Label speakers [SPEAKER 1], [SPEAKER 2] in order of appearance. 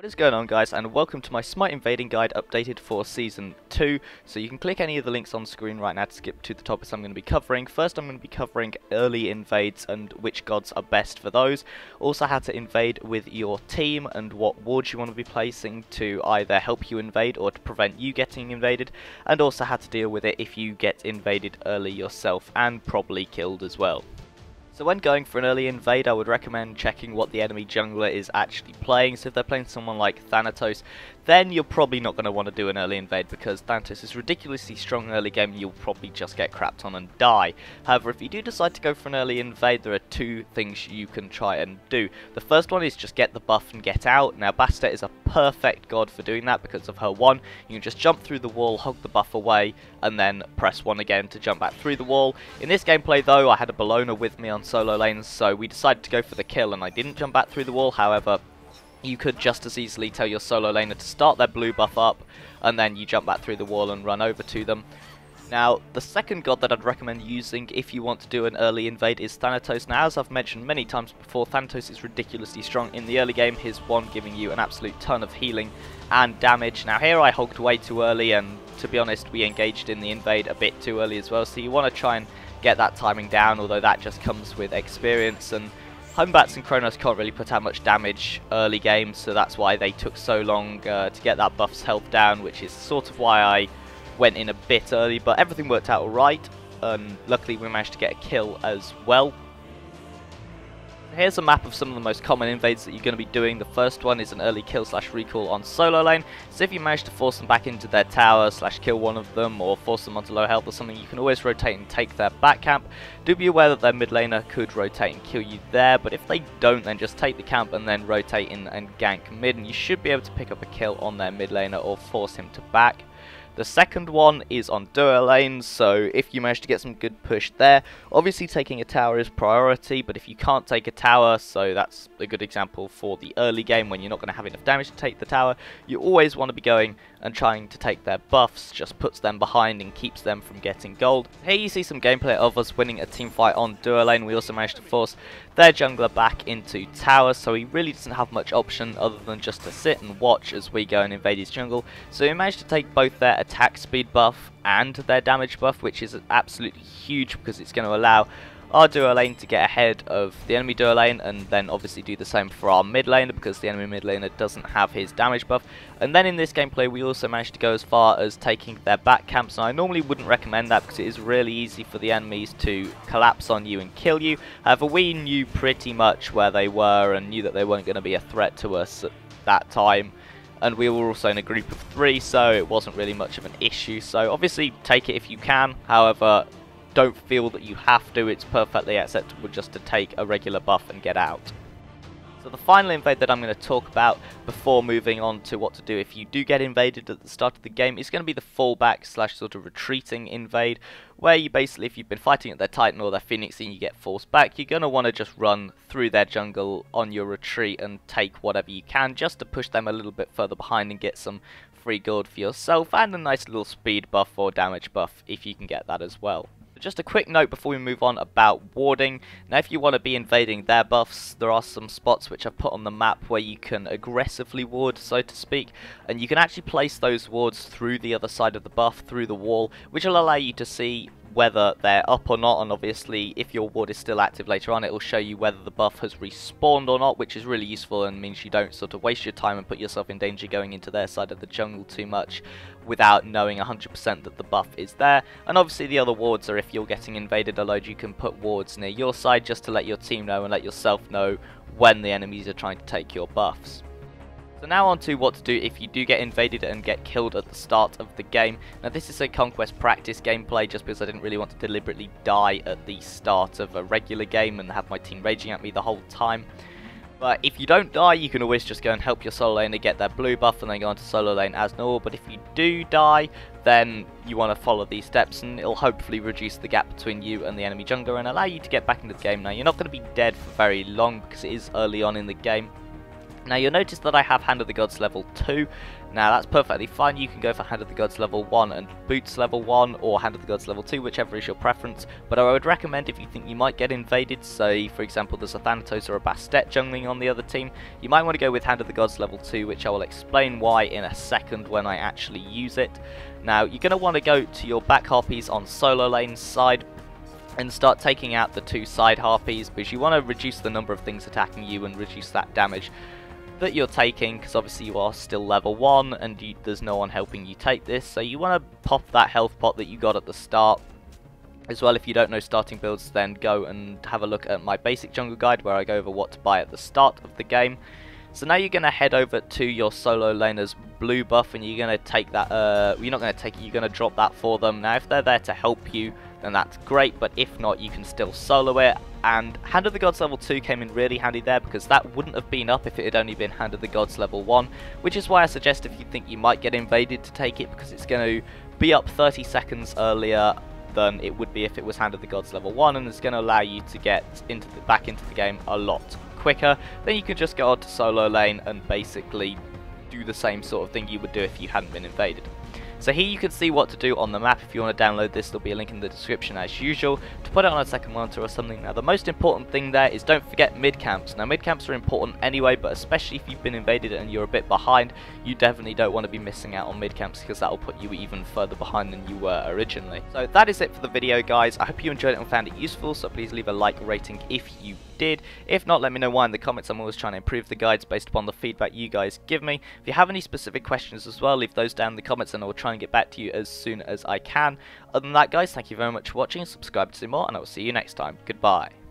[SPEAKER 1] What is going on, guys, and welcome to my Smite Invading guide updated for Season 2. So you can click any of the links on screen right now to skip to the topics I'm going to be covering. First, I'm going to be covering early invades and which gods are best for those. Also, how to invade with your team and what wards you want to be placing to either help you invade or to prevent you getting invaded. And also how to deal with it if you get invaded early yourself and probably killed as well. So when going for an early invade, I would recommend checking what the enemy jungler is actually playing. So if they're playing someone like Thanatos, then you're probably not going to want to do an early invade because Thanatos is ridiculously strong early game and you'll probably just get crapped on and die. However, if you do decide to go for an early invade, there are two things you can try and do. The first one is just get the buff and get out. Now Bastet is a perfect god for doing that because of her 1. You can just jump through the wall, hog the buff away, and then press 1 again to jump back through the wall. In this gameplay though, I had a Bologna with me on solo lanes, so we decided to go for the kill and I didn't jump back through the wall. However, you could just as easily tell your solo laner to start their blue buff up and then you jump back through the wall and run over to them. Now, the second god that I'd recommend using if you want to do an early invade is Thanatos. Now, as I've mentioned many times before, Thanatos is ridiculously strong in the early game, his 1 giving you an absolute ton of healing and damage. Now here I hogged way too early and to be honest we engaged in the invade a bit too early as well, so you want to try and get that timing down, although that just comes with experience, and Homebats and Kronos can't really put out much damage early game, so that's why they took so long to get that buff's health down, which is sort of why I went in a bit early, but everything worked out alright, and luckily we managed to get a kill as well. Here's a map of some of the most common invades that you're going to be doing. The first one is an early kill / recall on solo lane, so if you manage to force them back into their tower / kill one of them or force them onto low health or something, you can always rotate and take their back camp. Do be aware that their mid laner could rotate and kill you there, but if they don't, then just take the camp and then rotate in and gank mid, and you should be able to pick up a kill on their mid laner or force him to back. The second one is on duo lanes, so if you manage to get some good push there, obviously taking a tower is priority, but if you can't take a tower, so that's a good example for the early game when you're not going to have enough damage to take the tower, you always want to be going and trying to take their buffs, just puts them behind and keeps them from getting gold. Here you see some gameplay of us winning a team fight on duo lane. We also managed to force their jungler back into tower, so he really doesn't have much option other than just to sit and watch as we go and invade his jungle. So we managed to take both their attack speed buff and their damage buff, which is absolutely huge because it's going to allow our duo lane to get ahead of the enemy duo lane, and then obviously do the same for our mid laner because the enemy mid laner doesn't have his damage buff. And then in this gameplay we also managed to go as far as taking their back camps, and I normally wouldn't recommend that because it is really easy for the enemies to collapse on you and kill you. However, we knew pretty much where they were and knew that they weren't going to be a threat to us at that time, and we were also in a group of 3, so it wasn't really much of an issue. So obviously take it if you can, however don't feel that you have to. It's perfectly acceptable just to take a regular buff and get out. So the final invade that I'm going to talk about before moving on to what to do if you do get invaded at the start of the game is going to be the fallback / sort of retreating invade, where you basically, if you've been fighting at their Titan or their Phoenix and you get forced back, you're going to want to just run through their jungle on your retreat and take whatever you can just to push them a little bit further behind and get some free gold for yourself and a nice little speed buff or damage buff if you can get that as well. Just a quick note before we move on about warding. Now if you want to be invading their buffs, there are some spots which I've put on the map where you can aggressively ward, so to speak, and you can actually place those wards through the other side of the buff, through the wall, which will allow you to see whether they're up or not, and obviously if your ward is still active later on it will show you whether the buff has respawned or not, which is really useful and means you don't sort of waste your time and put yourself in danger going into their side of the jungle too much without knowing 100% that the buff is there. And obviously the other wards are if you're getting invaded a load, you can put wards near your side just to let your team know and let yourself know when the enemies are trying to take your buffs. So now on to what to do if you do get invaded and get killed at the start of the game. Now this is a conquest practice gameplay just because I didn't really want to deliberately die at the start of a regular game and have my team raging at me the whole time. But if you don't die, you can always just go and help your solo laner get their blue buff and then go onto solo lane as normal. But if you do die, then you want to follow these steps and it'll hopefully reduce the gap between you and the enemy jungler and allow you to get back into the game. Now you're not going to be dead for very long because it is early on in the game. Now you'll notice that I have Hand of the Gods level 2. Now that's perfectly fine, you can go for Hand of the Gods level 1 and Boots level 1, or Hand of the Gods level 2, whichever is your preference. But I would recommend, if you think you might get invaded, say for example there's a Thanatos or a Bastet jungling on the other team, you might want to go with Hand of the Gods level 2, which I will explain why in a second when I actually use it. Now you're going to want to go to your back harpies on solo lane side, and start taking out the 2 side harpies, because you want to reduce the number of things attacking you and reduce that damage that you're taking, because obviously you are still level 1 and there's no one helping you take this, so you want to pop that health pot that you got at the start. As well, if you don't know starting builds, then go and have a look at my basic jungle guide where I go over what to buy at the start of the game. So now you're going to head over to your solo laner's blue buff, and you're going to take that, you're not going to take it, you're going to drop that for them. Now if they're there to help you, then that's great, but if not, you can still solo it. And Hand of the Gods level 2 came in really handy there, because that wouldn't have been up if it had only been Hand of the Gods level 1, which is why I suggest, if you think you might get invaded, to take it, because it's going to be up 30 seconds earlier than it would be if it was Hand of the Gods level 1, and it's going to allow you to get back into the game a lot quicker. Then you can just go on to solo lane and basically do the same sort of thing you would do if you hadn't been invaded. So here you can see what to do on the map. If you want to download this, there'll be a link in the description as usual to put it on a second monitor or something. Now the most important thing there is, don't forget mid camps. Now mid camps are important anyway, but especially if you've been invaded and you're a bit behind, you definitely don't want to be missing out on mid camps, because that will put you even further behind than you were originally. So that is it for the video, guys. I hope you enjoyed it and found it useful, so please leave a like rating if you did. If not, let me know why in the comments. I'm always trying to improve the guides based upon the feedback you guys give me. If you have any specific questions as well, leave those down in the comments and I will try and get back to you as soon as I can. Other than that, guys, thank you very much for watching, subscribe to see more, and I will see you next time. Goodbye.